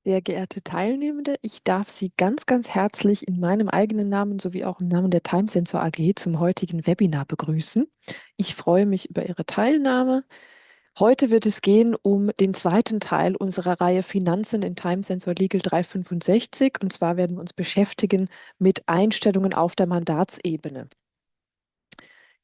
Sehr geehrte Teilnehmende, ich darf Sie ganz, ganz herzlich in meinem eigenen Namen sowie auch im Namen der Timesensor AG zum heutigen Webinar begrüßen. Ich freue mich über Ihre Teilnahme. Heute wird es gehen um den zweiten Teil unserer Reihe Finanzen in Timesensor Legal 365. Und zwar werden wir uns beschäftigen mit Einstellungen auf der Mandatsebene.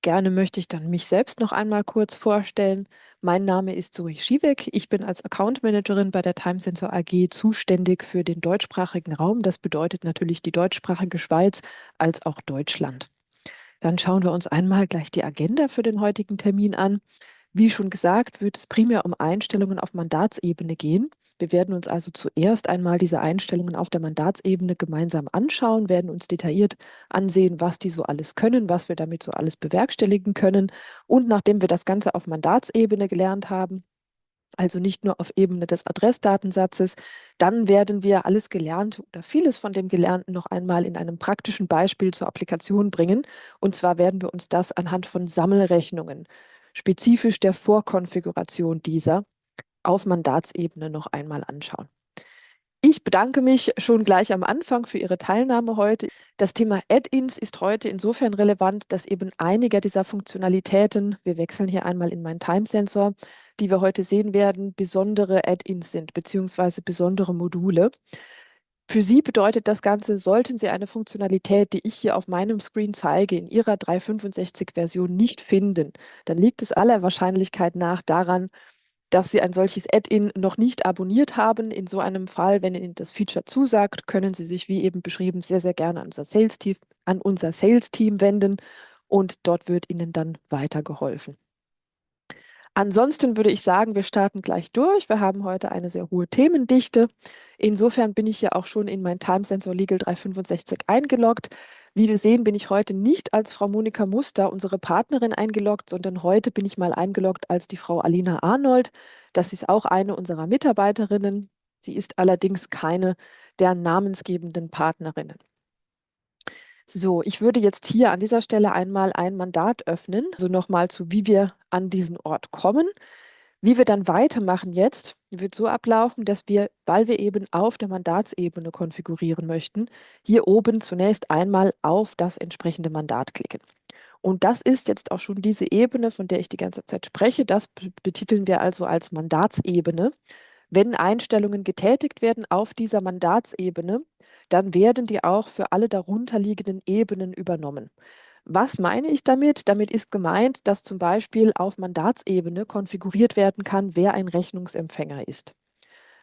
Gerne möchte ich dann mich selbst noch einmal kurz vorstellen. Mein Name ist Zoe Schiewek. Ich bin als Account Managerin bei der Timesensor AG zuständig für den deutschsprachigen Raum. Das bedeutet natürlich die deutschsprachige Schweiz als auch Deutschland. Dann schauen wir uns einmal gleich die Agenda für den heutigen Termin an. Wie schon gesagt, wird es primär um Einstellungen auf Mandatsebene gehen. Wir werden uns also zuerst einmal diese Einstellungen auf der Mandatsebene gemeinsam anschauen, werden uns detailliert ansehen, was die so alles können, was wir damit so alles bewerkstelligen können. Und nachdem wir das Ganze auf Mandatsebene gelernt haben, also nicht nur auf Ebene des Adressdatensatzes, dann werden wir alles Gelernte oder vieles von dem Gelernten noch einmal in einem praktischen Beispiel zur Applikation bringen. Und zwar werden wir uns das anhand von Sammelrechnungen, spezifisch der Vorkonfiguration dieser, auf Mandatsebene noch einmal anschauen. Ich bedanke mich schon gleich am Anfang für Ihre Teilnahme heute. Das Thema Add-ins ist heute insofern relevant, dass eben einige dieser Funktionalitäten, wir wechseln hier einmal in meinen Timesensor, die wir heute sehen werden, besondere Add-ins sind, beziehungsweise besondere Module. Für Sie bedeutet das Ganze, sollten Sie eine Funktionalität, die ich hier auf meinem Screen zeige, in Ihrer 365-Version nicht finden, dann liegt es aller Wahrscheinlichkeit nach daran, dass Sie ein solches Add-in noch nicht abonniert haben. In so einem Fall, wenn Ihnen das Feature zusagt, können Sie sich, wie eben beschrieben, sehr, sehr gerne an unser Sales-Team wenden und dort wird Ihnen dann weitergeholfen. Ansonsten würde ich sagen, wir starten gleich durch. Wir haben heute eine sehr hohe Themendichte. Insofern bin ich ja auch schon in mein Timesensor Legal 365 eingeloggt. Wie wir sehen, bin ich heute nicht als Frau Monika Muster, unsere Partnerin, eingeloggt, sondern heute bin ich mal eingeloggt als die Frau Alina Arnold. Das ist auch eine unserer Mitarbeiterinnen. Sie ist allerdings keine der namensgebenden Partnerinnen. So, ich würde jetzt hier an dieser Stelle einmal ein Mandat öffnen, also nochmal zu, wie wir an diesen Ort kommen. Wie wir dann weitermachen jetzt, wird so ablaufen, dass wir, weil wir eben auf der Mandatsebene konfigurieren möchten, hier oben zunächst einmal auf das entsprechende Mandat klicken. Und das ist jetzt auch schon diese Ebene, von der ich die ganze Zeit spreche. Das betiteln wir also als Mandatsebene. Wenn Einstellungen getätigt werden auf dieser Mandatsebene, dann werden die auch für alle darunterliegenden Ebenen übernommen. Was meine ich damit? Damit ist gemeint, dass zum Beispiel auf Mandatsebene konfiguriert werden kann, wer ein Rechnungsempfänger ist.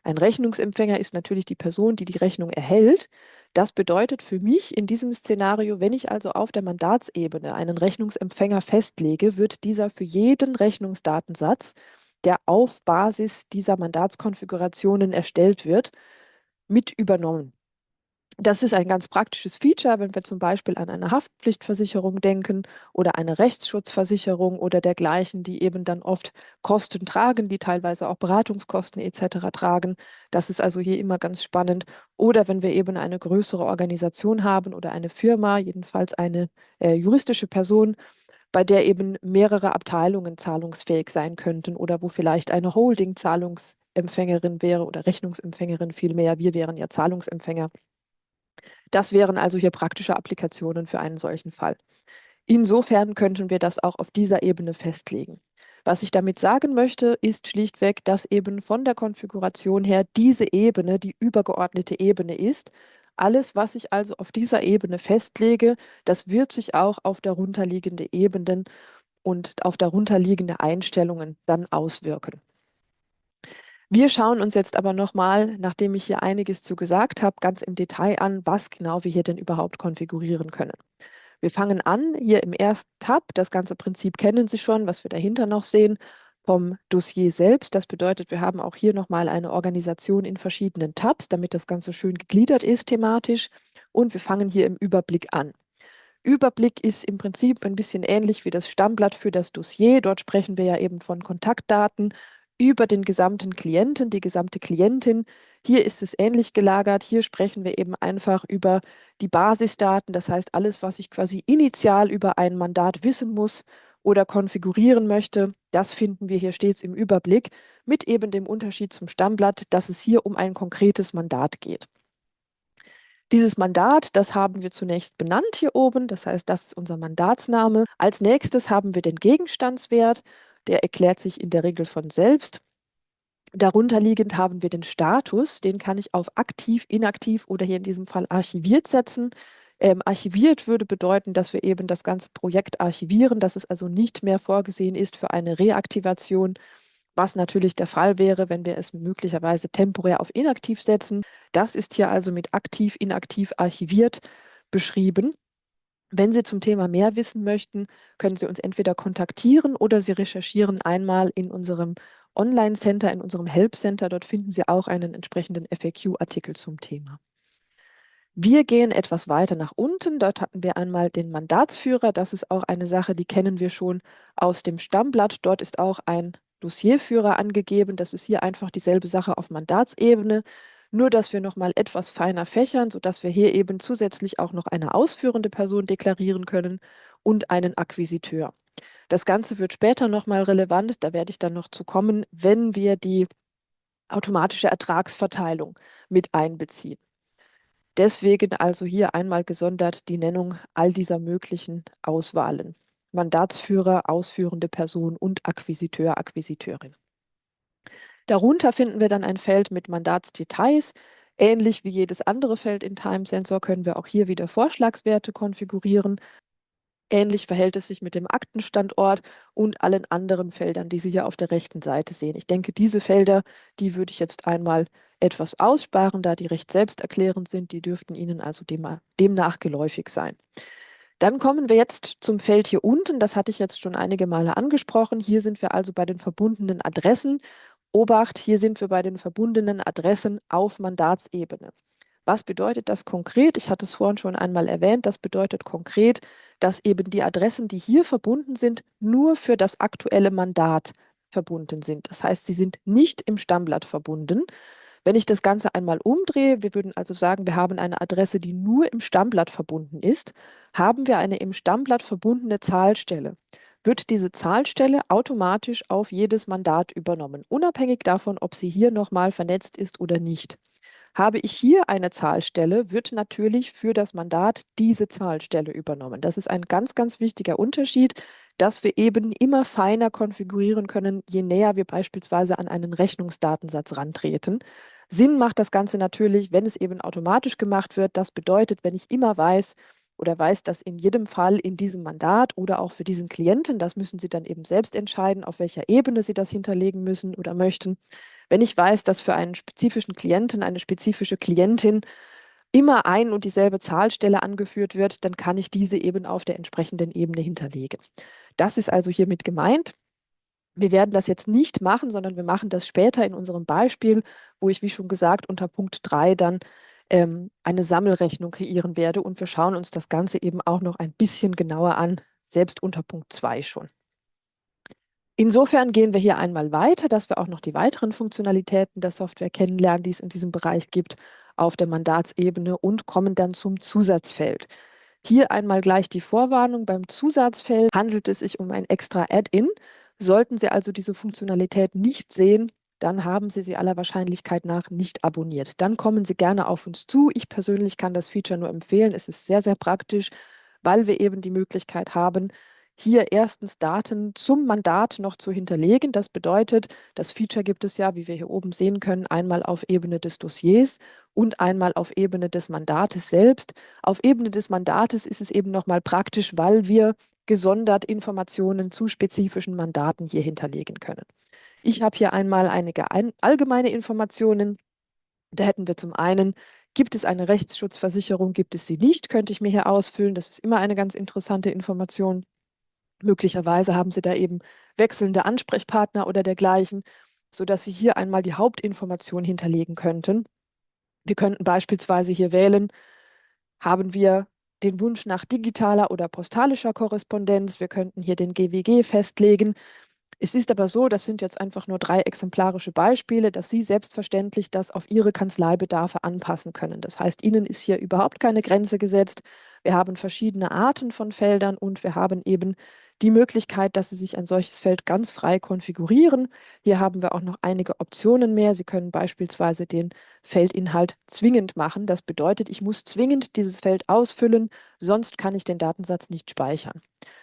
Ein Rechnungsempfänger ist natürlich die Person, die die Rechnung erhält. Das bedeutet für mich in diesem Szenario, wenn ich also auf der Mandatsebene einen Rechnungsempfänger festlege, wird dieser für jeden Rechnungsdatensatz, der auf Basis dieser Mandatskonfigurationen erstellt wird, mit übernommen. Das ist ein ganz praktisches Feature, wenn wir zum Beispiel an eine Haftpflichtversicherung denken oder eine Rechtsschutzversicherung oder dergleichen, die eben dann oft Kosten tragen, die teilweise auch Beratungskosten etc. tragen. Das ist also hier immer ganz spannend. Oder wenn wir eben eine größere Organisation haben oder eine Firma, jedenfalls eine juristische Person, bei der eben mehrere Abteilungen zahlungsfähig sein könnten oder wo vielleicht eine Holding Zahlungsempfängerin wäre oder Rechnungsempfängerin vielmehr. Wir wären ja Zahlungsempfänger. Das wären also hier praktische Applikationen für einen solchen Fall. Insofern könnten wir das auch auf dieser Ebene festlegen. Was ich damit sagen möchte, ist schlichtweg, dass eben von der Konfiguration her diese Ebene die übergeordnete Ebene ist. Alles, was ich also auf dieser Ebene festlege, das wird sich auch auf darunterliegende Ebenen und auf darunterliegende Einstellungen dann auswirken. Wir schauen uns jetzt aber nochmal, nachdem ich hier einiges zu gesagt habe, ganz im Detail an, was genau wir hier denn überhaupt konfigurieren können. Wir fangen an hier im ersten Tab. Das ganze Prinzip kennen Sie schon, was wir dahinter noch sehen, vom Dossier selbst. Das bedeutet, wir haben auch hier nochmal eine Organisation in verschiedenen Tabs, damit das Ganze schön gegliedert ist thematisch. Und wir fangen hier im Überblick an. Überblick ist im Prinzip ein bisschen ähnlich wie das Stammblatt für das Dossier. Dort sprechen wir ja eben von Kontaktdaten über den gesamten Klienten, die gesamte Klientin. Hier ist es ähnlich gelagert. Hier sprechen wir eben einfach über die Basisdaten, das heißt alles, was ich quasi initial über ein Mandat wissen muss oder konfigurieren möchte. Das finden wir hier stets im Überblick mit eben dem Unterschied zum Stammblatt, dass es hier um ein konkretes Mandat geht. Dieses Mandat, das haben wir zunächst benannt hier oben, das heißt, das ist unser Mandatsname. Als nächstes haben wir den Gegenstandswert, der erklärt sich in der Regel von selbst. Darunter liegend haben wir den Status, den kann ich auf aktiv, inaktiv oder hier in diesem Fall archiviert setzen. Archiviert würde bedeuten, dass wir eben das ganze Projekt archivieren, dass es also nicht mehr vorgesehen ist für eine Reaktivation, was natürlich der Fall wäre, wenn wir es möglicherweise temporär auf inaktiv setzen. Das ist hier also mit aktiv, inaktiv, archiviert beschrieben. Wenn Sie zum Thema mehr wissen möchten, können Sie uns entweder kontaktieren oder Sie recherchieren einmal in unserem Online-Center, in unserem Help-Center. Dort finden Sie auch einen entsprechenden FAQ-Artikel zum Thema. Wir gehen etwas weiter nach unten. Dort hatten wir einmal den Mandatsführer. Das ist auch eine Sache, die kennen wir schon aus dem Stammblatt. Dort ist auch ein Dossierführer angegeben. Das ist hier einfach dieselbe Sache auf Mandatsebene, nur dass wir nochmal etwas feiner fächern, sodass wir hier eben zusätzlich auch noch eine ausführende Person deklarieren können und einen Akquisiteur. Das Ganze wird später nochmal relevant. Da werde ich dann noch zu kommen, wenn wir die automatische Ertragsverteilung mit einbeziehen. Deswegen also hier einmal gesondert die Nennung all dieser möglichen Auswahlen. Mandatsführer, ausführende Person und Akquisiteur, Akquisiteurin. Darunter finden wir dann ein Feld mit Mandatsdetails. Ähnlich wie jedes andere Feld in Time Sensor können wir auch hier wieder Vorschlagswerte konfigurieren. Ähnlich verhält es sich mit dem Aktenstandort und allen anderen Feldern, die Sie hier auf der rechten Seite sehen. Ich denke, diese Felder, die würde ich jetzt einmal etwas aussparen, da die recht selbsterklärend sind. Die dürften Ihnen also demnach geläufig sein. Dann kommen wir jetzt zum Feld hier unten. Das hatte ich jetzt schon einige Male angesprochen. Hier sind wir also bei den verbundenen Adressen. Obacht, hier sind wir bei den verbundenen Adressen auf Mandatsebene. Was bedeutet das konkret? Ich hatte es vorhin schon einmal erwähnt. Das bedeutet konkret, dass eben die Adressen, die hier verbunden sind, nur für das aktuelle Mandat verbunden sind. Das heißt, sie sind nicht im Stammblatt verbunden. Wenn ich das Ganze einmal umdrehe, wir würden also sagen, wir haben eine Adresse, die nur im Stammblatt verbunden ist, haben wir eine im Stammblatt verbundene Zahlstelle. Wird diese Zahlstelle automatisch auf jedes Mandat übernommen, unabhängig davon, ob sie hier nochmal vernetzt ist oder nicht. Habe ich hier eine Zahlstelle, wird natürlich für das Mandat diese Zahlstelle übernommen. Das ist ein ganz, ganz wichtiger Unterschied, dass wir eben immer feiner konfigurieren können, je näher wir beispielsweise an einen Rechnungsdatensatz rantreten. Sinn macht das Ganze natürlich, wenn es eben automatisch gemacht wird. Das bedeutet, wenn ich immer weiß oder weiß, dass in jedem Fall in diesem Mandat oder auch für diesen Klienten, das müssen Sie dann eben selbst entscheiden, auf welcher Ebene Sie das hinterlegen müssen oder möchten. Wenn ich weiß, dass für einen spezifischen Klienten, eine spezifische Klientin immer ein und dieselbe Zahlstelle angeführt wird, dann kann ich diese eben auf der entsprechenden Ebene hinterlegen. Das ist also hiermit gemeint. Wir werden das jetzt nicht machen, sondern wir machen das später in unserem Beispiel, wo ich, wie schon gesagt, unter Punkt 3 dann eine Sammelrechnung kreieren werde und wir schauen uns das Ganze eben auch noch ein bisschen genauer an, selbst unter Punkt 2 schon. Insofern gehen wir hier einmal weiter, dass wir auch noch die weiteren Funktionalitäten der Software kennenlernen, die es in diesem Bereich gibt, auf der Mandatsebene und kommen dann zum Zusatzfeld. Hier einmal gleich die Vorwarnung. Beim Zusatzfeld handelt es sich um ein extra Add-in. Sollten Sie also diese Funktionalität nicht sehen, dann haben Sie sie aller Wahrscheinlichkeit nach nicht abonniert. Dann kommen Sie gerne auf uns zu. Ich persönlich kann das Feature nur empfehlen. Es ist sehr, sehr praktisch, weil wir eben die Möglichkeit haben, hier erstens Daten zum Mandat noch zu hinterlegen. Das bedeutet, das Feature gibt es ja, wie wir hier oben sehen können, einmal auf Ebene des Dossiers und einmal auf Ebene des Mandates selbst. Auf Ebene des Mandates ist es eben nochmal praktisch, weil wir gesondert Informationen zu spezifischen Mandaten hier hinterlegen können. Ich habe hier einmal einige allgemeine Informationen. Da hätten wir zum einen, gibt es eine Rechtsschutzversicherung, gibt es sie nicht, könnte ich mir hier ausfüllen. Das ist immer eine ganz interessante Information. Möglicherweise haben Sie da eben wechselnde Ansprechpartner oder dergleichen, sodass Sie hier einmal die Hauptinformation hinterlegen könnten. Wir könnten beispielsweise hier wählen, haben wir den Wunsch nach digitaler oder postalischer Korrespondenz. Wir könnten hier den GWG festlegen. Es ist aber so, das sind jetzt einfach nur 3 exemplarische Beispiele, dass Sie selbstverständlich das auf Ihre Kanzleibedarfe anpassen können. Das heißt, Ihnen ist hier überhaupt keine Grenze gesetzt. Wir haben verschiedene Arten von Feldern und wir haben eben die Möglichkeit, dass Sie sich ein solches Feld ganz frei konfigurieren. Hier haben wir auch noch einige Optionen mehr. Sie können beispielsweise den Feldinhalt zwingend machen. Das bedeutet, ich muss zwingend dieses Feld ausfüllen, sonst kann ich den Datensatz nicht speichern.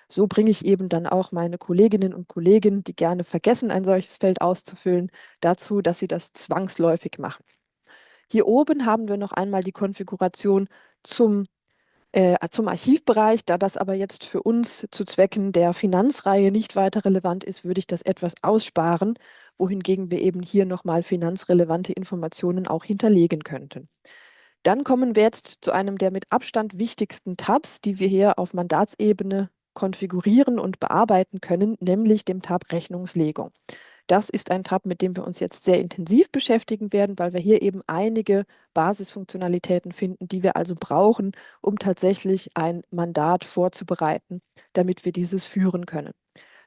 So bringe ich eben dann auch meine Kolleginnen und Kollegen, die gerne vergessen, ein solches Feld auszufüllen, dazu, dass sie das zwangsläufig machen. Hier oben haben wir noch einmal die Konfiguration zum Archivbereich. Da das aber jetzt für uns zu Zwecken der Finanzreihe nicht weiter relevant ist, würde ich das etwas aussparen, wohingegen wir eben hier nochmal finanzrelevante Informationen auch hinterlegen könnten. Dann kommen wir jetzt zu einem der mit Abstand wichtigsten Tabs, die wir hier auf Mandatsebene konfigurieren und bearbeiten können, nämlich dem Tab Rechnungslegung. Das ist ein Tab, mit dem wir uns jetzt sehr intensiv beschäftigen werden, weil wir hier eben einige Basisfunktionalitäten finden, die wir also brauchen, um tatsächlich ein Mandat vorzubereiten, damit wir dieses führen können.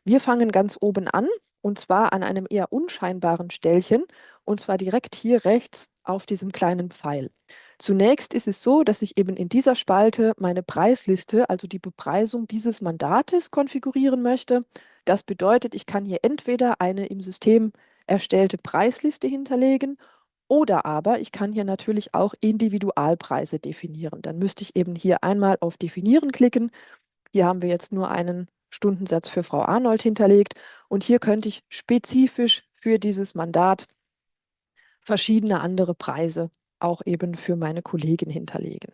Wir fangen ganz oben an, und zwar an einem eher unscheinbaren Stellchen, und zwar direkt hier rechts auf diesem kleinen Pfeil. Zunächst ist es so, dass ich eben in dieser Spalte meine Preisliste, also die Bepreisung dieses Mandates, konfigurieren möchte. Das bedeutet, ich kann hier entweder eine im System erstellte Preisliste hinterlegen oder aber ich kann hier natürlich auch Individualpreise definieren. Dann müsste ich eben hier einmal auf Definieren klicken. Hier haben wir jetzt nur einen Stundensatz für Frau Arnold hinterlegt und hier könnte ich spezifisch für dieses Mandat verschiedene andere Preise auch eben für meine Kollegin hinterlegen.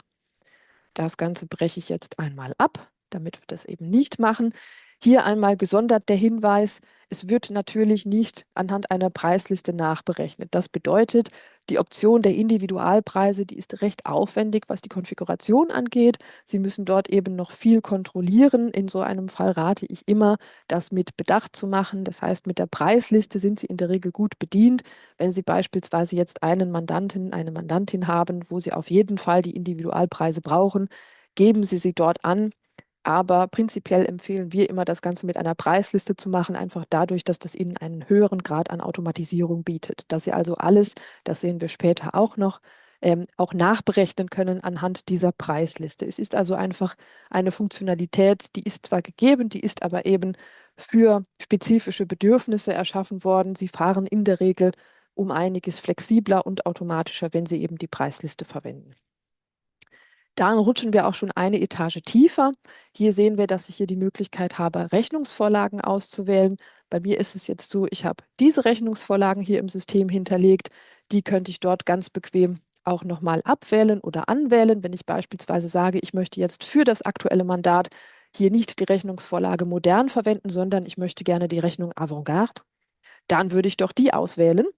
Das Ganze breche ich jetzt einmal ab, damit wir das eben nicht machen. Hier einmal gesondert der Hinweis, es wird natürlich nicht anhand einer Preisliste nachberechnet. Das bedeutet, die Option der Individualpreise, die ist recht aufwendig, was die Konfiguration angeht. Sie müssen dort eben noch viel kontrollieren. In so einem Fall rate ich immer, das mit Bedacht zu machen. Das heißt, mit der Preisliste sind Sie in der Regel gut bedient. Wenn Sie beispielsweise jetzt einen Mandanten, eine Mandantin haben, wo Sie auf jeden Fall die Individualpreise brauchen, geben Sie sie dort an. Aber prinzipiell empfehlen wir immer, das Ganze mit einer Preisliste zu machen, einfach dadurch, dass das Ihnen einen höheren Grad an Automatisierung bietet. Dass Sie also alles, das sehen wir später auch nachberechnen können anhand dieser Preisliste. Es ist also einfach eine Funktionalität, die ist zwar gegeben, die ist aber eben für spezifische Bedürfnisse erschaffen worden. Sie fahren in der Regel um einiges flexibler und automatischer, wenn Sie eben die Preisliste verwenden. Dann rutschen wir auch schon eine Etage tiefer. Hier sehen wir, dass ich hier die Möglichkeit habe, Rechnungsvorlagen auszuwählen. Bei mir ist es jetzt so, ich habe diese Rechnungsvorlagen hier im System hinterlegt. Die könnte ich dort ganz bequem auch nochmal abwählen oder anwählen, wenn ich beispielsweise sage, ich möchte jetzt für das aktuelle Mandat hier nicht die Rechnungsvorlage modern verwenden, sondern ich möchte gerne die Rechnung Avantgarde. Dann würde ich doch die auswählen.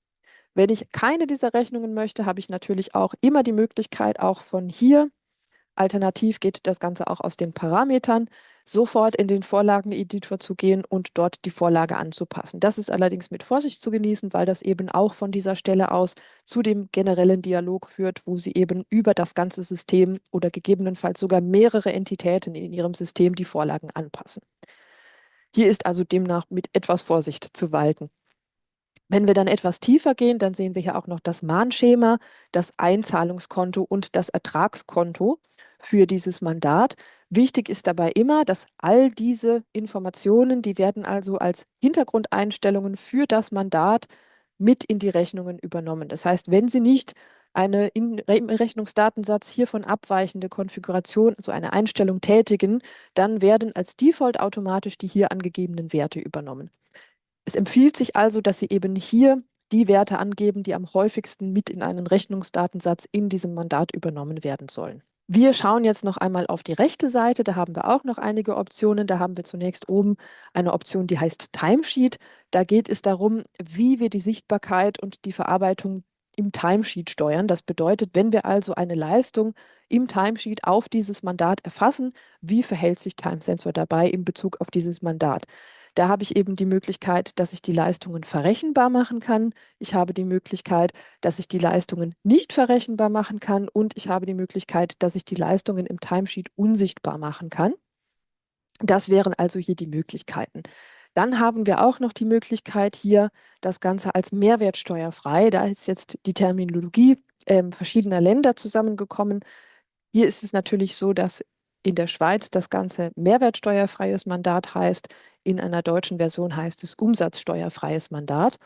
Wenn ich keine dieser Rechnungen möchte, habe ich natürlich auch immer die Möglichkeit, auch von hier. Alternativ geht das Ganze auch aus den Parametern, sofort in den Vorlageneditor zu gehen und dort die Vorlage anzupassen. Das ist allerdings mit Vorsicht zu genießen, weil das eben auch von dieser Stelle aus zu dem generellen Dialog führt, wo Sie eben über das ganze System oder gegebenenfalls sogar mehrere Entitäten in Ihrem System die Vorlagen anpassen. Hier ist also demnach mit etwas Vorsicht zu walten. Wenn wir dann etwas tiefer gehen, dann sehen wir hier auch noch das Mahnschema, das Einzahlungskonto und das Ertragskonto für dieses Mandat. Wichtig ist dabei immer, dass all diese Informationen, die werden also als Hintergrundeinstellungen für das Mandat mit in die Rechnungen übernommen. Das heißt, wenn Sie nicht eine im Rechnungsdatensatz hiervon abweichende Konfiguration, also eine Einstellung tätigen, dann werden als Default automatisch die hier angegebenen Werte übernommen. Es empfiehlt sich also, dass Sie eben hier die Werte angeben, die am häufigsten mit in einen Rechnungsdatensatz in diesem Mandat übernommen werden sollen. Wir schauen jetzt noch einmal auf die rechte Seite. Da haben wir auch noch einige Optionen. Da haben wir zunächst oben eine Option, die heißt Timesheet. Da geht es darum, wie wir die Sichtbarkeit und die Verarbeitung im Timesheet steuern. Das bedeutet, wenn wir also eine Leistung im Timesheet auf dieses Mandat erfassen, wie verhält sich Timesensor dabei in Bezug auf dieses Mandat? Da habe ich eben die Möglichkeit, dass ich die Leistungen verrechenbar machen kann. Ich habe die Möglichkeit, dass ich die Leistungen nicht verrechenbar machen kann und ich habe die Möglichkeit, dass ich die Leistungen im Timesheet unsichtbar machen kann. Das wären also hier die Möglichkeiten. Dann haben wir auch noch die Möglichkeit, hier das Ganze als mehrwertsteuerfrei, da ist jetzt die Terminologie verschiedener Länder zusammengekommen. Hier ist es natürlich so, dass in der Schweiz das Ganze mehrwertsteuerfreies Mandat heißt. In einer deutschen Version heißt es umsatzsteuerfreies Mandat.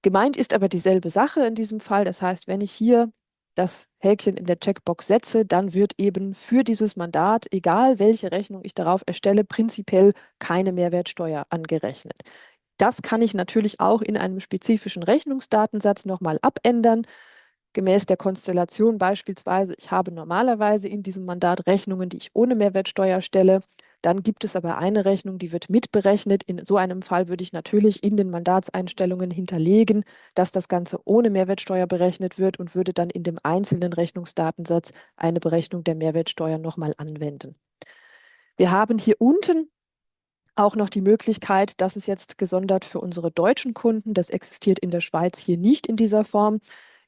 Gemeint ist aber dieselbe Sache in diesem Fall. Das heißt, wenn ich hier das Häkchen in der Checkbox setze, dann wird eben für dieses Mandat, egal welche Rechnung ich darauf erstelle, prinzipiell keine Mehrwertsteuer angerechnet. Das kann ich natürlich auch in einem spezifischen Rechnungsdatensatz nochmal abändern. Gemäß der Konstellation beispielsweise, ich habe normalerweise in diesem Mandat Rechnungen, die ich ohne Mehrwertsteuer stelle. Dann gibt es aber eine Rechnung, die wird mitberechnet. In so einem Fall würde ich natürlich in den Mandatseinstellungen hinterlegen, dass das Ganze ohne Mehrwertsteuer berechnet wird und würde dann in dem einzelnen Rechnungsdatensatz eine Berechnung der Mehrwertsteuer nochmal anwenden. Wir haben hier unten auch noch die Möglichkeit, das ist jetzt gesondert für unsere deutschen Kunden, das existiert in der Schweiz hier nicht in dieser Form.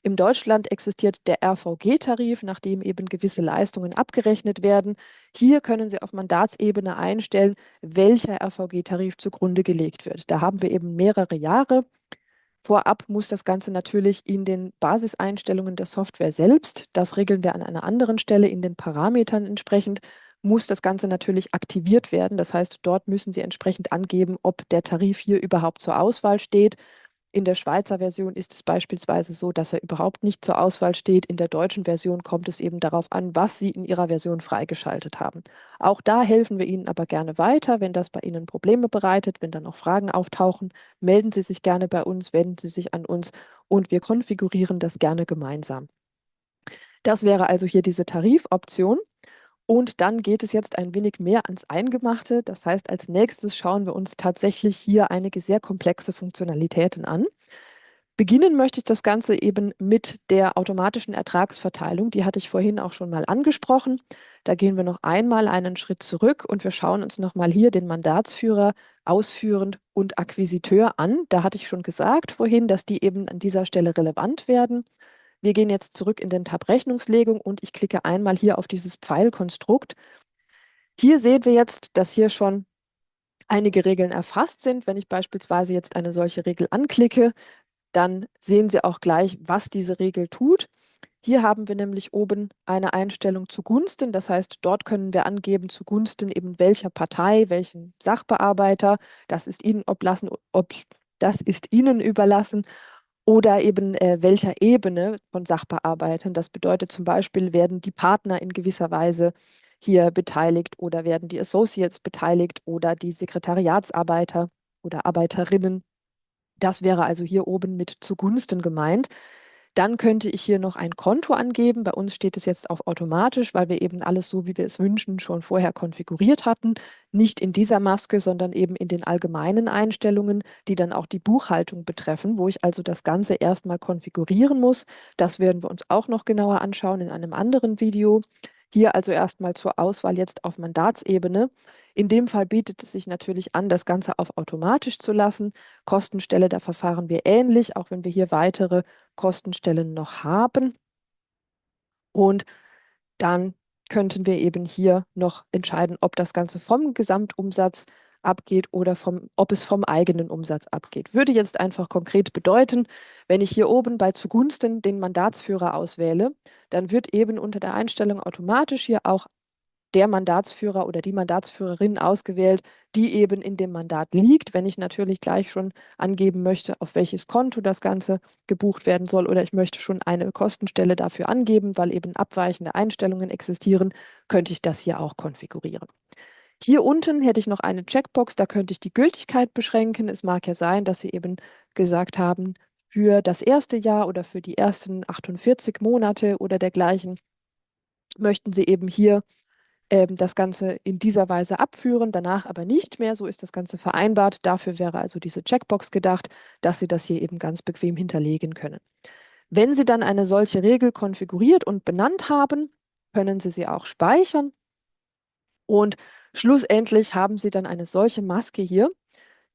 In Deutschland existiert der RVG-Tarif, nach dem eben gewisse Leistungen abgerechnet werden. Hier können Sie auf Mandatsebene einstellen, welcher RVG-Tarif zugrunde gelegt wird. Da haben wir eben mehrere Jahre. Vorab muss das Ganze natürlich in den Basiseinstellungen der Software selbst, das regeln wir an einer anderen Stelle in den Parametern entsprechend, muss das Ganze natürlich aktiviert werden. Das heißt, dort müssen Sie entsprechend angeben, ob der Tarif hier überhaupt zur Auswahl steht. In der Schweizer Version ist es beispielsweise so, dass er überhaupt nicht zur Auswahl steht. In der deutschen Version kommt es eben darauf an, was Sie in Ihrer Version freigeschaltet haben. Auch da helfen wir Ihnen aber gerne weiter, wenn das bei Ihnen Probleme bereitet, wenn dann noch Fragen auftauchen. Melden Sie sich gerne bei uns, wenden Sie sich an uns und wir konfigurieren das gerne gemeinsam. Das wäre also hier diese Tarifoption. Und dann geht es jetzt ein wenig mehr ans Eingemachte. Das heißt, als nächstes schauen wir uns tatsächlich hier einige sehr komplexe Funktionalitäten an. Beginnen möchte ich das Ganze eben mit der automatischen Ertragsverteilung. Die hatte ich vorhin auch schon mal angesprochen. Da gehen wir noch einmal einen Schritt zurück und wir schauen uns nochmal hier den Mandatsführer, Ausführend und Akquisiteur an. Da hatte ich schon gesagt vorhin, dass die eben an dieser Stelle relevant werden. Wir gehen jetzt zurück in den Tab Rechnungslegung und ich klicke einmal hier auf dieses Pfeilkonstrukt. Hier sehen wir jetzt, dass hier schon einige Regeln erfasst sind. Wenn ich beispielsweise jetzt eine solche Regel anklicke, dann sehen Sie auch gleich, was diese Regel tut. Hier haben wir nämlich oben eine Einstellung zugunsten. Das heißt, dort können wir angeben zugunsten eben welcher Partei, welchem Sachbearbeiter. Das ist Ihnen das ist Ihnen überlassen. Oder eben welcher Ebene von Sachbearbeitern. Das bedeutet zum Beispiel, werden die Partner in gewisser Weise hier beteiligt oder werden die Associates beteiligt oder die Sekretariatsarbeiter oder Arbeiterinnen. Das wäre also hier oben mit zugunsten gemeint. Dann könnte ich hier noch ein Konto angeben. Bei uns steht es jetzt auf automatisch, weil wir eben alles so, wie wir es wünschen, schon vorher konfiguriert hatten. Nicht in dieser Maske, sondern eben in den allgemeinen Einstellungen, die dann auch die Buchhaltung betreffen, wo ich also das Ganze erstmal konfigurieren muss. Das werden wir uns auch noch genauer anschauen in einem anderen Video. Hier also erstmal zur Auswahl jetzt auf Mandatsebene. In dem Fall bietet es sich natürlich an, das Ganze auf automatisch zu lassen. Kostenstelle, da verfahren wir ähnlich, auch wenn wir hier weitere Kostenstellen noch haben. Und dann könnten wir eben hier noch entscheiden, ob das Ganze vom Gesamtumsatz abgeht oder ob es vom eigenen Umsatz abgeht. Würde jetzt einfach konkret bedeuten, wenn ich hier oben bei zugunsten den Mandatsführer auswähle, dann wird eben unter der Einstellung automatisch hier auch der Mandatsführer oder die Mandatsführerin ausgewählt, die eben in dem Mandat liegt. Wenn ich natürlich gleich schon angeben möchte, auf welches Konto das Ganze gebucht werden soll oder ich möchte schon eine Kostenstelle dafür angeben, weil eben abweichende Einstellungen existieren, könnte ich das hier auch konfigurieren. Hier unten hätte ich noch eine Checkbox, da könnte ich die Gültigkeit beschränken. Es mag ja sein, dass Sie eben gesagt haben, für das erste Jahr oder für die ersten 48 Monate oder dergleichen möchten Sie eben hier das Ganze in dieser Weise abführen, danach aber nicht mehr. So ist das Ganze vereinbart. Dafür wäre also diese Checkbox gedacht, dass Sie das hier eben ganz bequem hinterlegen können. Wenn Sie dann eine solche Regel konfiguriert und benannt haben, können Sie sie auch speichern. Und schlussendlich haben Sie dann eine solche Maske hier,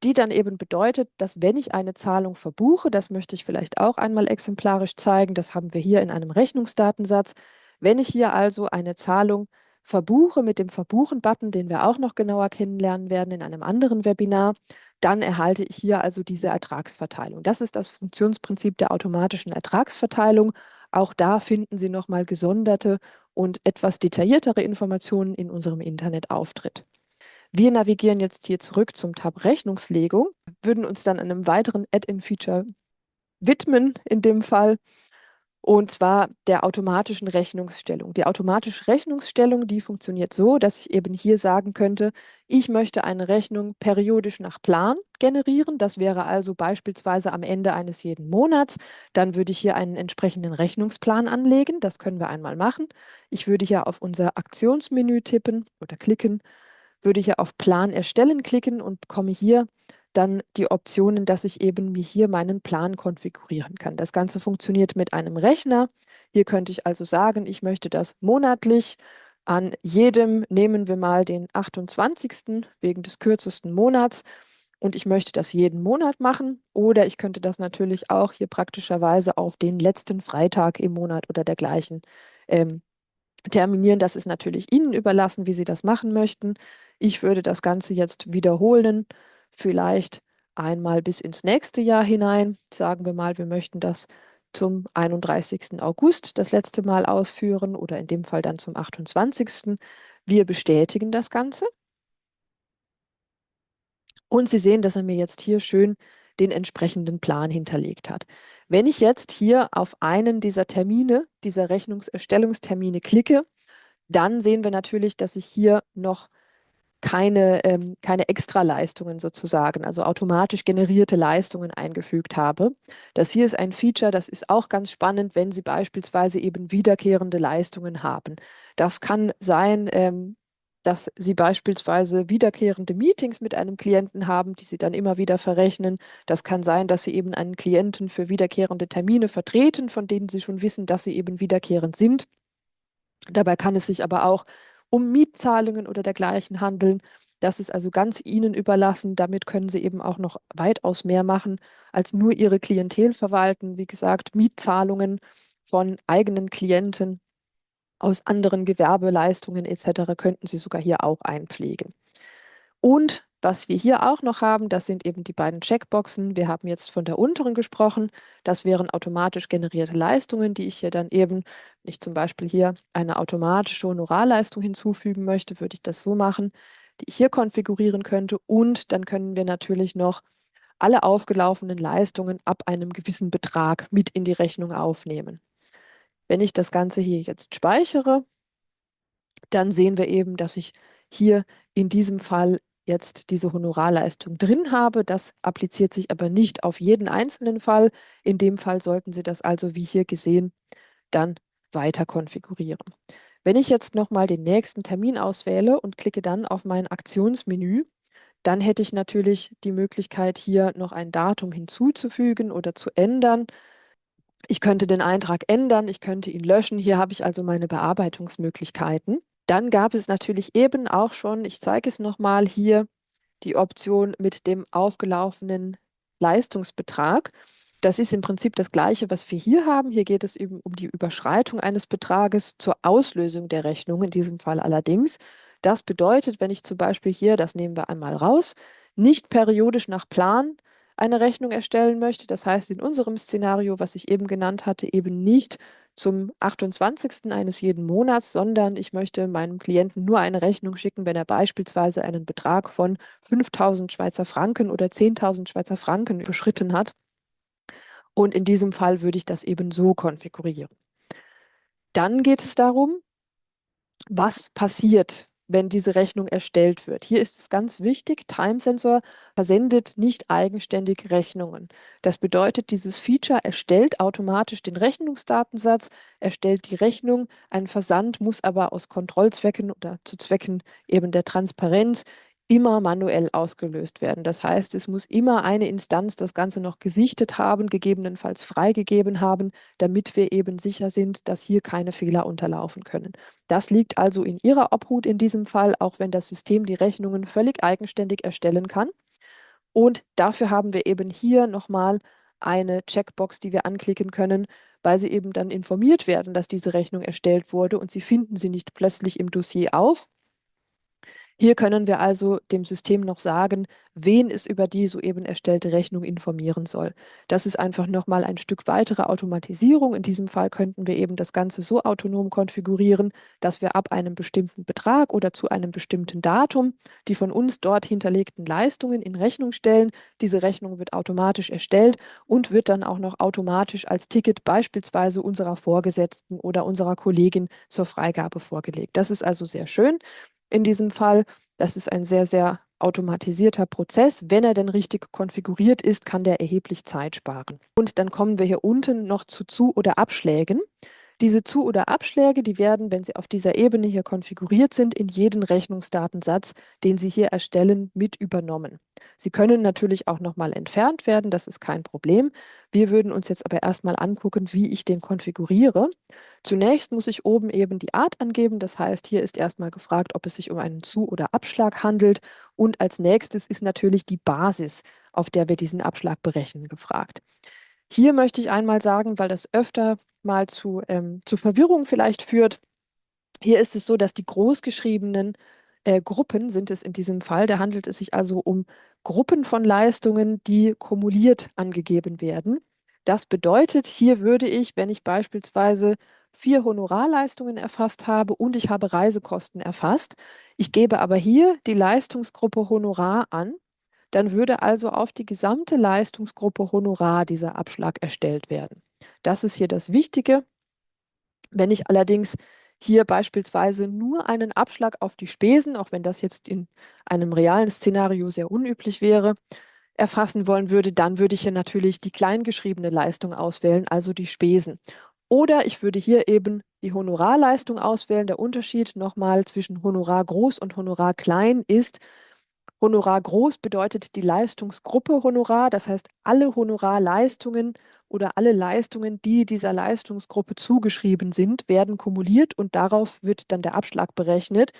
die dann eben bedeutet, dass wenn ich eine Zahlung verbuche, das möchte ich vielleicht auch einmal exemplarisch zeigen, das haben wir hier in einem Rechnungsdatensatz, wenn ich hier also eine Zahlung verbuche mit dem Verbuchen-Button, den wir auch noch genauer kennenlernen werden in einem anderen Webinar, dann erhalte ich hier also diese Ertragsverteilung. Das ist das Funktionsprinzip der automatischen Ertragsverteilung. Auch da finden Sie nochmal gesonderte und etwas detailliertere Informationen in unserem Internetauftritt. Wir navigieren jetzt hier zurück zum Tab Rechnungslegung, würden uns dann einem weiteren Add-in-Feature widmen in dem Fall, und zwar der automatischen Rechnungsstellung. Die automatische Rechnungsstellung, die funktioniert so, dass ich eben hier sagen könnte, ich möchte eine Rechnung periodisch nach Plan generieren. Das wäre also beispielsweise am Ende eines jeden Monats. Dann würde ich hier einen entsprechenden Rechnungsplan anlegen. Das können wir einmal machen. Ich würde hier auf unser Aktionsmenü tippen oder klicken, würde hier auf Plan erstellen klicken und bekomme hier dann die Optionen, dass ich eben mir hier meinen Plan konfigurieren kann. Das Ganze funktioniert mit einem Rechner. Hier könnte ich also sagen, ich möchte das monatlich an jedem, nehmen wir mal den 28. wegen des kürzesten Monats, und ich möchte das jeden Monat machen, oder ich könnte das natürlich auch hier praktischerweise auf den letzten Freitag im Monat oder dergleichen terminieren. Das ist natürlich Ihnen überlassen, wie Sie das machen möchten. Ich würde das Ganze jetzt wiederholen, vielleicht einmal bis ins nächste Jahr hinein. Sagen wir mal, wir möchten das zum 31. August das letzte Mal ausführen oder in dem Fall dann zum 28. Wir bestätigen das Ganze und Sie sehen, dass er mir jetzt hier schön den entsprechenden Plan hinterlegt hat. Wenn ich jetzt hier auf einen dieser Termine, dieser Rechnungserstellungstermine klicke, dann sehen wir natürlich, dass ich hier noch keine Extraleistungen sozusagen, also automatisch generierte Leistungen eingefügt habe. Das hier ist ein Feature, das ist auch ganz spannend, wenn Sie beispielsweise eben wiederkehrende Leistungen haben. Das kann sein, dass Sie beispielsweise wiederkehrende Meetings mit einem Klienten haben, die Sie dann immer wieder verrechnen. Das kann sein, dass Sie eben einen Klienten für wiederkehrende Termine vertreten, von denen Sie schon wissen, dass sie eben wiederkehrend sind. Dabei kann es sich aber auch um Mietzahlungen oder dergleichen handeln. Das ist also ganz Ihnen überlassen. Damit können Sie eben auch noch weitaus mehr machen, als nur Ihre Klientel verwalten. Wie gesagt, Mietzahlungen von eigenen Klienten aus anderen Gewerbeleistungen etc. könnten Sie sogar hier auch einpflegen. Und was wir hier auch noch haben, das sind eben die beiden Checkboxen. Wir haben jetzt von der unteren gesprochen. Das wären automatisch generierte Leistungen, die ich hier dann eben, wenn ich zum Beispiel hier eine automatische Honorarleistung hinzufügen möchte, würde ich das so machen, die ich hier konfigurieren könnte. Und dann können wir natürlich noch alle aufgelaufenen Leistungen ab einem gewissen Betrag mit in die Rechnung aufnehmen. Wenn ich das Ganze hier jetzt speichere, dann sehen wir eben, dass ich hier in diesem Fall jetzt diese Honorarleistung drin habe. Das appliziert sich aber nicht auf jeden einzelnen Fall. In dem Fall sollten Sie das also, wie hier gesehen, dann weiter konfigurieren. Wenn ich jetzt nochmal den nächsten Termin auswähle und klicke dann auf mein Aktionsmenü, dann hätte ich natürlich die Möglichkeit, hier noch ein Datum hinzuzufügen oder zu ändern. Ich könnte den Eintrag ändern, ich könnte ihn löschen. Hier habe ich also meine Bearbeitungsmöglichkeiten. Dann gab es natürlich eben auch schon, ich zeige es nochmal hier, die Option mit dem aufgelaufenen Leistungsbetrag. Das ist im Prinzip das Gleiche, was wir hier haben. Hier geht es eben um die Überschreitung eines Betrages zur Auslösung der Rechnung, in diesem Fall allerdings. Das bedeutet, wenn ich zum Beispiel hier, das nehmen wir einmal raus, nicht periodisch nach Plan eine Rechnung erstellen möchte, das heißt in unserem Szenario, was ich eben genannt hatte, eben nicht zum 28. eines jeden Monats, sondern ich möchte meinem Klienten nur eine Rechnung schicken, wenn er beispielsweise einen Betrag von 5.000 Schweizer Franken oder 10.000 Schweizer Franken überschritten hat. Und in diesem Fall würde ich das eben so konfigurieren. Dann geht es darum, was passiert, wenn diese Rechnung erstellt wird. Hier ist es ganz wichtig, Time Sensor versendet nicht eigenständig Rechnungen. Das bedeutet, dieses Feature erstellt automatisch den Rechnungsdatensatz, erstellt die Rechnung. Ein Versand muss aber aus Kontrollzwecken oder zu Zwecken eben der Transparenz immer manuell ausgelöst werden. Das heißt, es muss immer eine Instanz das Ganze noch gesichtet haben, gegebenenfalls freigegeben haben, damit wir eben sicher sind, dass hier keine Fehler unterlaufen können. Das liegt also in Ihrer Obhut in diesem Fall, auch wenn das System die Rechnungen völlig eigenständig erstellen kann. Und dafür haben wir eben hier nochmal eine Checkbox, die wir anklicken können, weil Sie eben dann informiert werden, dass diese Rechnung erstellt wurde und Sie finden sie nicht plötzlich im Dossier auf. Hier können wir also dem System noch sagen, wen es über die soeben erstellte Rechnung informieren soll. Das ist einfach nochmal ein Stück weitere Automatisierung. In diesem Fall könnten wir eben das Ganze so autonom konfigurieren, dass wir ab einem bestimmten Betrag oder zu einem bestimmten Datum die von uns dort hinterlegten Leistungen in Rechnung stellen. Diese Rechnung wird automatisch erstellt und wird dann auch noch automatisch als Ticket beispielsweise unserer Vorgesetzten oder unserer Kollegin zur Freigabe vorgelegt. Das ist also sehr schön in diesem Fall. Das ist ein sehr, sehr automatisierter Prozess. Wenn er denn richtig konfiguriert ist, kann der erheblich Zeit sparen. Und dann kommen wir hier unten noch zu Zu- oder Abschlägen. Diese Zu- oder Abschläge, die werden, wenn sie auf dieser Ebene hier konfiguriert sind, in jeden Rechnungsdatensatz, den Sie hier erstellen, mit übernommen. Sie können natürlich auch nochmal entfernt werden, das ist kein Problem. Wir würden uns jetzt aber erstmal angucken, wie ich den konfiguriere. Zunächst muss ich oben eben die Art angeben, das heißt, hier ist erstmal gefragt, ob es sich um einen Zu- oder Abschlag handelt. Und als nächstes ist natürlich die Basis, auf der wir diesen Abschlag berechnen, gefragt. Hier möchte ich einmal sagen, weil das öfter mal zu Verwirrung vielleicht führt. Hier ist es so, dass die großgeschriebenen Gruppen sind es in diesem Fall. Da handelt es sich also um Gruppen von Leistungen, die kumuliert angegeben werden. Das bedeutet, hier würde ich, wenn ich beispielsweise 4 Honorarleistungen erfasst habe und ich habe Reisekosten erfasst, ich gebe aber hier die Leistungsgruppe Honorar an, dann würde also auf die gesamte Leistungsgruppe Honorar dieser Abschlag erstellt werden. Das ist hier das Wichtige. Wenn ich allerdings hier beispielsweise nur einen Abschlag auf die Spesen, auch wenn das jetzt in einem realen Szenario sehr unüblich wäre, erfassen wollen würde, dann würde ich hier natürlich die kleingeschriebene Leistung auswählen, also die Spesen. Oder ich würde hier eben die Honorarleistung auswählen. Der Unterschied nochmal zwischen Honorar groß und Honorar klein ist, Honorar groß bedeutet die Leistungsgruppe Honorar, das heißt alle Honorarleistungen oder alle Leistungen, die dieser Leistungsgruppe zugeschrieben sind, werden kumuliert und darauf wird dann der Abschlag berechnet.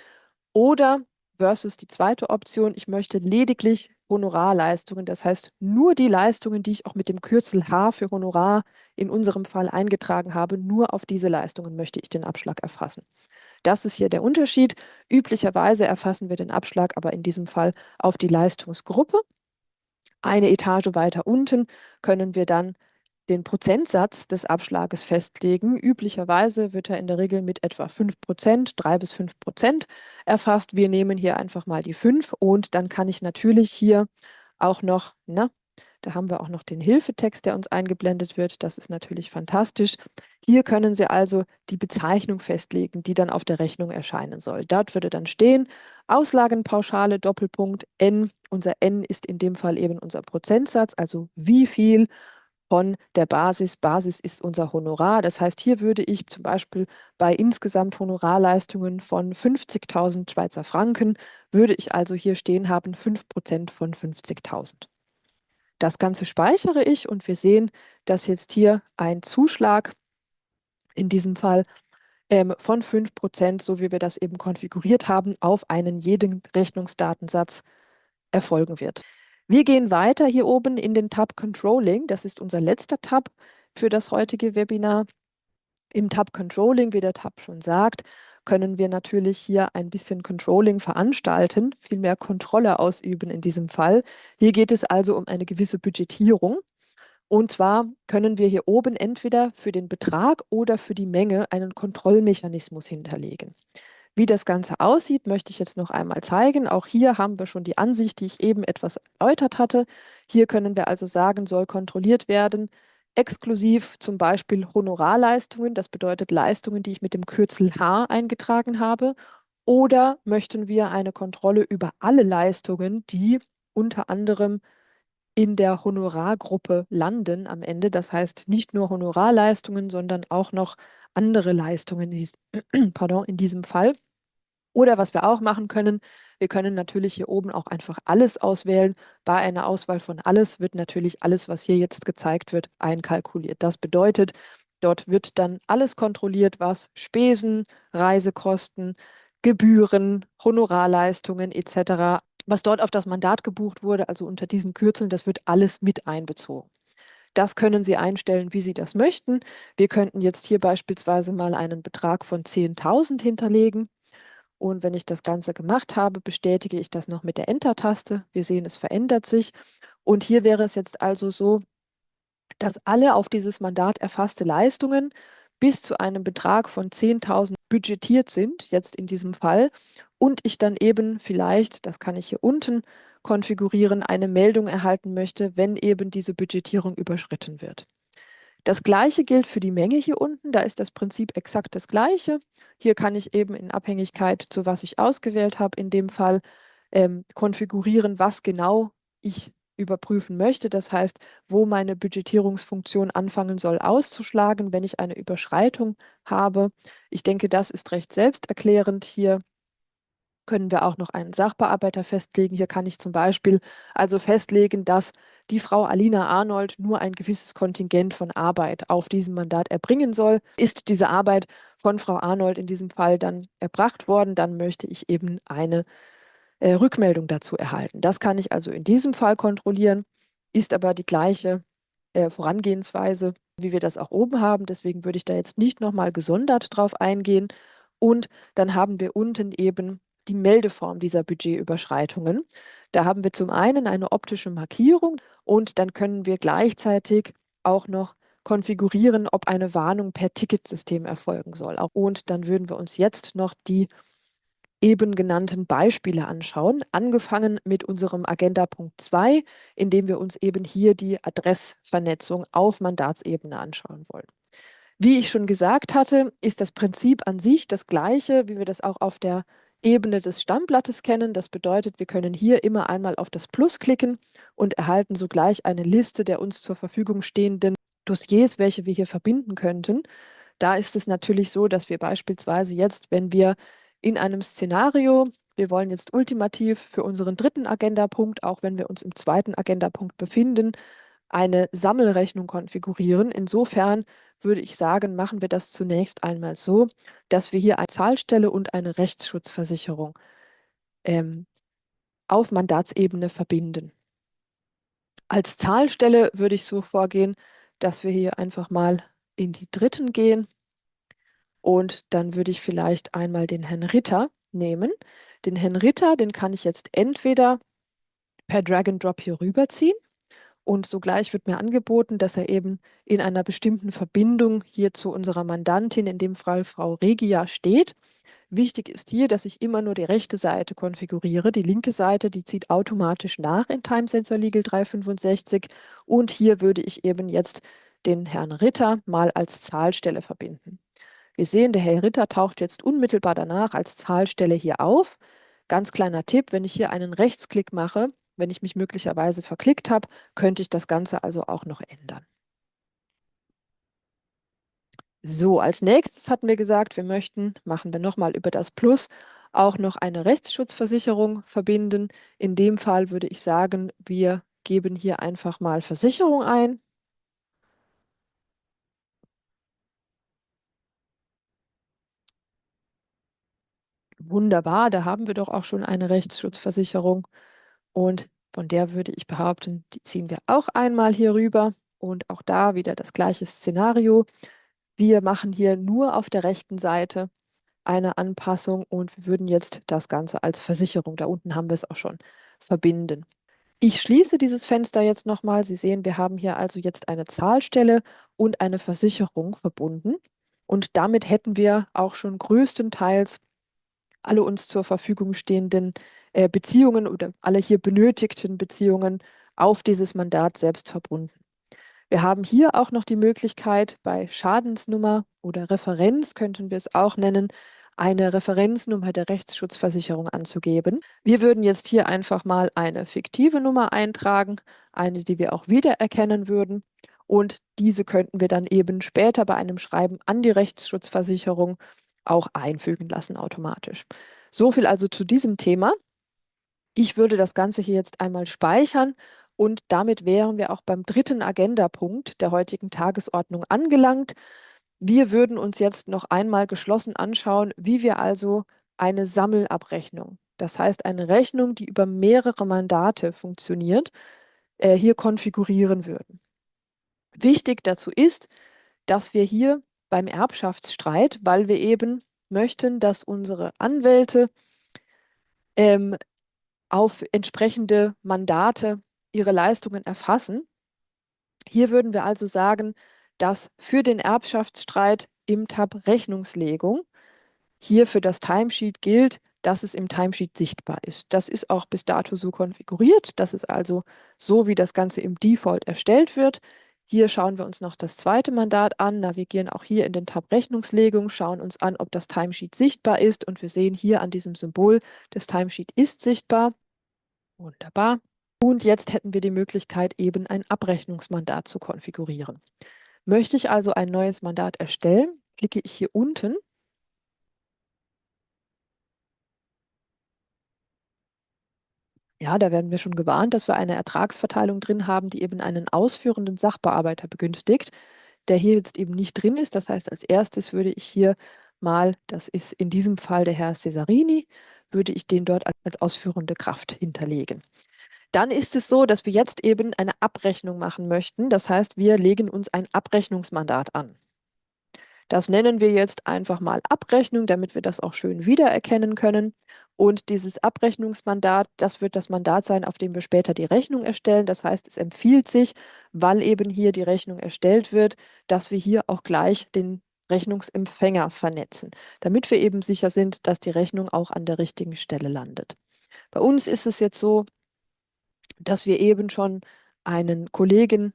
Oder versus die zweite Option, ich möchte lediglich Honorarleistungen, das heißt nur die Leistungen, die ich auch mit dem Kürzel H für Honorar in unserem Fall eingetragen habe, nur auf diese Leistungen möchte ich den Abschlag erfassen. Das ist hier der Unterschied. Üblicherweise erfassen wir den Abschlag aber in diesem Fall auf die Leistungsgruppe. Eine Etage weiter unten können wir dann den Prozentsatz des Abschlages festlegen. Üblicherweise wird er in der Regel mit etwa 5%, 3 bis 5% erfasst. Wir nehmen hier einfach mal die 5 und dann kann ich natürlich hier auch noch, da haben wir auch noch den Hilfetext, der uns eingeblendet wird. Das ist natürlich fantastisch. Hier können Sie also die Bezeichnung festlegen, die dann auf der Rechnung erscheinen soll. Dort würde dann stehen, Auslagenpauschale, Doppelpunkt, N. Unser N ist in dem Fall eben unser Prozentsatz, also wie viel von der Basis. Basis ist unser Honorar. Das heißt, hier würde ich zum Beispiel bei insgesamt Honorarleistungen von 50.000 Schweizer Franken, würde ich also hier stehen haben 5% von 50.000. Das Ganze speichere ich und wir sehen, dass jetzt hier ein Zuschlag in diesem Fall von 5%, so wie wir das eben konfiguriert haben, auf einen jeden Rechnungsdatensatz erfolgen wird. Wir gehen weiter hier oben in den Tab Controlling. Das ist unser letzter Tab für das heutige Webinar. Im Tab Controlling, wie der Tab schon sagt, können wir natürlich hier ein bisschen Controlling veranstalten, vielmehr Kontrolle ausüben in diesem Fall. Hier geht es also um eine gewisse Budgetierung. Und zwar können wir hier oben entweder für den Betrag oder für die Menge einen Kontrollmechanismus hinterlegen. Wie das Ganze aussieht, möchte ich jetzt noch einmal zeigen. Auch hier haben wir schon die Ansicht, die ich eben etwas erläutert hatte. Hier können wir also sagen, soll kontrolliert werden, exklusiv zum Beispiel Honorarleistungen, das bedeutet Leistungen, die ich mit dem Kürzel H eingetragen habe. Oder möchten wir eine Kontrolle über alle Leistungen, die unter anderem in der Honorargruppe landen am Ende. Das heißt nicht nur Honorarleistungen, sondern auch noch andere Leistungen pardon, in diesem Fall. Oder was wir auch machen können, wir können natürlich hier oben auch einfach alles auswählen. Bei einer Auswahl von alles wird natürlich alles, was hier jetzt gezeigt wird, einkalkuliert. Das bedeutet, dort wird dann alles kontrolliert, was Spesen, Reisekosten, Gebühren, Honorarleistungen etc., was dort auf das Mandat gebucht wurde, also unter diesen Kürzeln, das wird alles mit einbezogen. Das können Sie einstellen, wie Sie das möchten. Wir könnten jetzt hier beispielsweise mal einen Betrag von 10.000 hinterlegen. Und wenn ich das Ganze gemacht habe, bestätige ich das noch mit der Enter-Taste. Wir sehen, es verändert sich. Und hier wäre es jetzt also so, dass alle auf dieses Mandat erfasste Leistungen bis zu einem Betrag von 10.000 budgetiert sind, jetzt in diesem Fall, und ich dann eben vielleicht, das kann ich hier unten konfigurieren, eine Meldung erhalten möchte, wenn eben diese Budgetierung überschritten wird. Das Gleiche gilt für die Menge hier unten, da ist das Prinzip exakt das Gleiche. Hier kann ich eben in Abhängigkeit zu was ich ausgewählt habe, in dem Fall konfigurieren, was genau ich überprüfen möchte. Das heißt, wo meine Budgetierungsfunktion anfangen soll auszuschlagen, wenn ich eine Überschreitung habe. Ich denke, das ist recht selbsterklärend. Hier können wir auch noch einen Sachbearbeiter festlegen. Hier kann ich zum Beispiel also festlegen, dass die Frau Alina Arnold nur ein gewisses Kontingent von Arbeit auf diesem Mandat erbringen soll. Ist diese Arbeit von Frau Arnold in diesem Fall dann erbracht worden, dann möchte ich eben eine Rückmeldung dazu erhalten. Das kann ich also in diesem Fall kontrollieren, ist aber die gleiche Vorangehensweise, wie wir das auch oben haben. Deswegen würde ich da jetzt nicht nochmal gesondert drauf eingehen. Und dann haben wir unten eben die Meldeform dieser Budgetüberschreitungen. Da haben wir zum einen eine optische Markierung und dann können wir gleichzeitig auch noch konfigurieren, ob eine Warnung per Ticketsystem erfolgen soll. Und dann würden wir uns jetzt noch die eben genannten Beispiele anschauen, angefangen mit unserem Agenda-Punkt 2, in dem wir uns eben hier die Adressvernetzung auf Mandatsebene anschauen wollen. Wie ich schon gesagt hatte, ist das Prinzip an sich das gleiche, wie wir das auch auf der Ebene des Stammblattes kennen. Das bedeutet, wir können hier immer einmal auf das Plus klicken und erhalten sogleich eine Liste der uns zur Verfügung stehenden Dossiers, welche wir hier verbinden könnten. Da ist es natürlich so, dass wir beispielsweise jetzt, wenn wir in einem Szenario, wir wollen jetzt ultimativ für unseren dritten Agendapunkt, auch wenn wir uns im zweiten Agendapunkt befinden, eine Sammelrechnung konfigurieren. Insofern würde ich sagen, machen wir das zunächst einmal so, dass wir hier eine Zahlstelle und eine Rechtsschutzversicherung ähm, auf Mandatsebene verbinden. Als Zahlstelle würde ich so vorgehen, dass wir hier einfach mal in die dritten gehen und dann würde ich vielleicht einmal den Herrn Ritter nehmen. Den Herrn Ritter, den kann ich jetzt entweder per Drag and Drop hier rüberziehen und sogleich wird mir angeboten, dass er eben in einer bestimmten Verbindung hier zu unserer Mandantin, in dem Fall Frau Regia, steht. Wichtig ist hier, dass ich immer nur die rechte Seite konfiguriere. Die linke Seite, die zieht automatisch nach in Time Sensor Legal 365 und hier würde ich eben jetzt den Herrn Ritter mal als Zahlstelle verbinden. Wir sehen, der Herr Ritter taucht jetzt unmittelbar danach als Zahlstelle hier auf. Ganz kleiner Tipp, wenn ich hier einen Rechtsklick mache, wenn ich mich möglicherweise verklickt habe, könnte ich das Ganze also auch noch ändern. So, als nächstes hatten wir gesagt, wir möchten, machen wir nochmal über das Plus, auch noch eine Rechtsschutzversicherung verbinden. In dem Fall würde ich sagen, wir geben hier einfach mal Versicherung ein. Wunderbar, da haben wir doch auch schon eine Rechtsschutzversicherung. Und von der würde ich behaupten, die ziehen wir auch einmal hier rüber. Und auch da wieder das gleiche Szenario. Wir machen hier nur auf der rechten Seite eine Anpassung und wir würden jetzt das Ganze als Versicherung, da unten haben wir es auch schon, verbinden. Ich schließe dieses Fenster jetzt nochmal. Sie sehen, wir haben hier also jetzt eine Zahlstelle und eine Versicherung verbunden. Und damit hätten wir auch schon größtenteils alle uns zur Verfügung stehenden Beziehungen oder alle hier benötigten Beziehungen auf dieses Mandat selbst verbunden. Wir haben hier auch noch die Möglichkeit, bei Schadensnummer oder Referenz könnten wir es auch nennen, eine Referenznummer der Rechtsschutzversicherung anzugeben. Wir würden jetzt hier einfach mal eine fiktive Nummer eintragen, eine, die wir auch wiedererkennen würden. Und diese könnten wir dann eben später bei einem Schreiben an die Rechtsschutzversicherung auch einfügen lassen automatisch. So viel also zu diesem Thema. Ich würde das Ganze hier jetzt einmal speichern und damit wären wir auch beim dritten Agendapunkt der heutigen Tagesordnung angelangt. Wir würden uns jetzt noch einmal geschlossen anschauen, wie wir also eine Sammelabrechnung, das heißt eine Rechnung, die über mehrere Mandate funktioniert, hier konfigurieren würden. Wichtig dazu ist, dass wir hier beim Erbschaftsstreit, weil wir eben möchten, dass unsere Anwälte ähm, auf entsprechende Mandate ihre Leistungen erfassen. Hier würden wir also sagen, dass für den Erbschaftsstreit im Tab Rechnungslegung hier für das Timesheet gilt, dass es im Timesheet sichtbar ist. Das ist auch bis dato so konfiguriert. Das ist also so, wie das Ganze im Default erstellt wird. Hier schauen wir uns noch das zweite Mandat an, navigieren auch hier in den Tab Rechnungslegung, schauen uns an, ob das Timesheet sichtbar ist und wir sehen hier an diesem Symbol, das Timesheet ist sichtbar. Wunderbar. Und jetzt hätten wir die Möglichkeit, eben ein Abrechnungsmandat zu konfigurieren. Möchte ich also ein neues Mandat erstellen, klicke ich hier unten. Ja, da werden wir schon gewarnt, dass wir eine Ertragsverteilung drin haben, die eben einen ausführenden Sachbearbeiter begünstigt, der hier jetzt eben nicht drin ist. Das heißt, als erstes würde ich hier mal, das ist in diesem Fall der Herr Cesarini, würde ich den dort als ausführende Kraft hinterlegen. Dann ist es so, dass wir jetzt eben eine Abrechnung machen möchten. Das heißt, wir legen uns ein Abrechnungsmandat an. Das nennen wir jetzt einfach mal Abrechnung, damit wir das auch schön wiedererkennen können. Und dieses Abrechnungsmandat, das wird das Mandat sein, auf dem wir später die Rechnung erstellen. Das heißt, es empfiehlt sich, weil eben hier die Rechnung erstellt wird, dass wir hier auch gleich den Rechnungsempfänger vernetzen, damit wir eben sicher sind, dass die Rechnung auch an der richtigen Stelle landet. Bei uns ist es jetzt so, dass wir eben schon einen Kollegen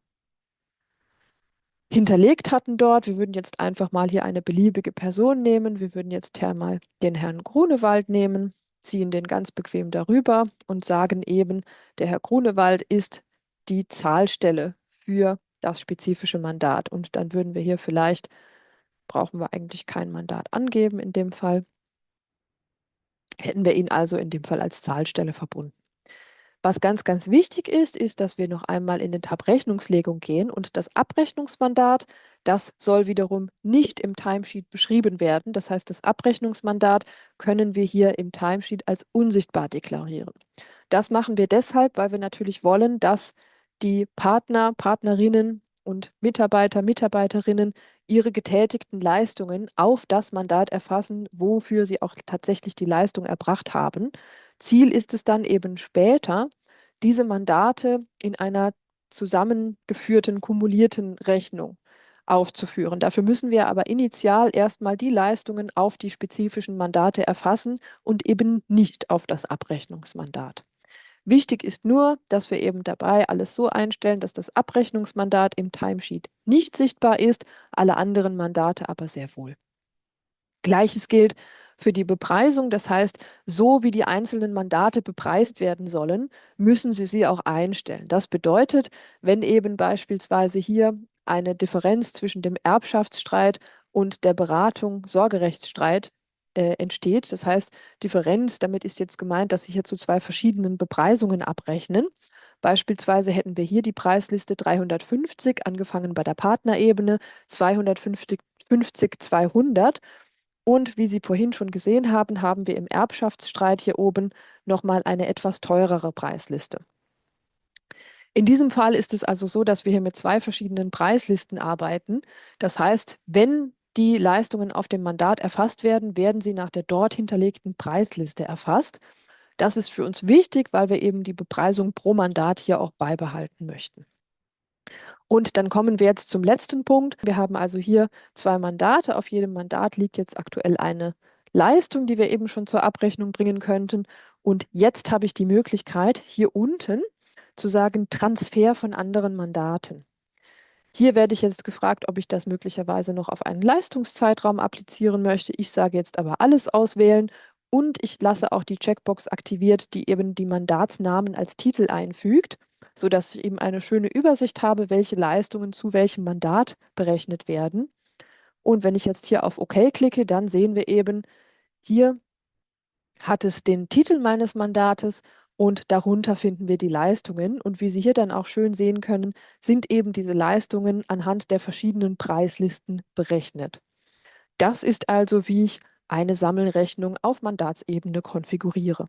hinterlegt hatten dort. Wir würden jetzt einfach mal hier eine beliebige Person nehmen. Wir würden jetzt hier mal den Herrn Grunewald nehmen, ziehen den ganz bequem darüber und sagen eben, der Herr Grunewald ist die Zahlstelle für das spezifische Mandat. Und dann würden wir hier vielleicht, brauchen wir eigentlich kein Mandat angeben in dem Fall, hätten wir ihn also in dem Fall als Zahlstelle verbunden. Was ganz, ganz wichtig ist, ist, dass wir noch einmal in den Tab Rechnungslegung gehen und das Abrechnungsmandat, das soll wiederum nicht im Timesheet beschrieben werden. Das heißt, das Abrechnungsmandat können wir hier im Timesheet als unsichtbar deklarieren. Das machen wir deshalb, weil wir natürlich wollen, dass die Partner, Partnerinnen und Mitarbeiter, Mitarbeiterinnen ihre getätigten Leistungen auf das Mandat erfassen, wofür sie auch tatsächlich die Leistung erbracht haben. Ziel ist es dann eben später, diese Mandate in einer zusammengeführten, kumulierten Rechnung aufzuführen. Dafür müssen wir aber initial erstmal die Leistungen auf die spezifischen Mandate erfassen und eben nicht auf das Abrechnungsmandat. Wichtig ist nur, dass wir eben dabei alles so einstellen, dass das Abrechnungsmandat im Timesheet nicht sichtbar ist, alle anderen Mandate aber sehr wohl. Gleiches gilt für die Bepreisung. Das heißt, so wie die einzelnen Mandate bepreist werden sollen, müssen Sie sie auch einstellen. Das bedeutet, wenn eben beispielsweise hier eine Differenz zwischen dem Erbschaftsstreit und der Beratung Sorgerechtsstreit entsteht, das heißt Differenz, damit ist jetzt gemeint, dass Sie hier zu zwei verschiedenen Bepreisungen abrechnen. Beispielsweise hätten wir hier die Preisliste 350, angefangen bei der Partnerebene, 250, 200. Und wie Sie vorhin schon gesehen haben, haben wir im Erbschaftsstreit hier oben nochmal eine etwas teurere Preisliste. In diesem Fall ist es also so, dass wir hier mit zwei verschiedenen Preislisten arbeiten. Das heißt, wenn die Leistungen auf dem Mandat erfasst werden, werden sie nach der dort hinterlegten Preisliste erfasst. Das ist für uns wichtig, weil wir eben die Bepreisung pro Mandat hier auch beibehalten möchten. Und dann kommen wir jetzt zum letzten Punkt. Wir haben also hier zwei Mandate. Auf jedem Mandat liegt jetzt aktuell eine Leistung, die wir eben schon zur Abrechnung bringen könnten. Und jetzt habe ich die Möglichkeit, hier unten zu sagen, Transfer von anderen Mandaten. Hier werde ich jetzt gefragt, ob ich das möglicherweise noch auf einen Leistungszeitraum applizieren möchte. Ich sage jetzt aber alles auswählen und ich lasse auch die Checkbox aktiviert, die eben die Mandatsnamen als Titel einfügt, sodass ich eben eine schöne Übersicht habe, welche Leistungen zu welchem Mandat berechnet werden. Und wenn ich jetzt hier auf OK klicke, dann sehen wir eben, hier hat es den Titel meines Mandates und darunter finden wir die Leistungen. Und wie Sie hier dann auch schön sehen können, sind eben diese Leistungen anhand der verschiedenen Preislisten berechnet. Das ist also, wie ich eine Sammelrechnung auf Mandatsebene konfiguriere.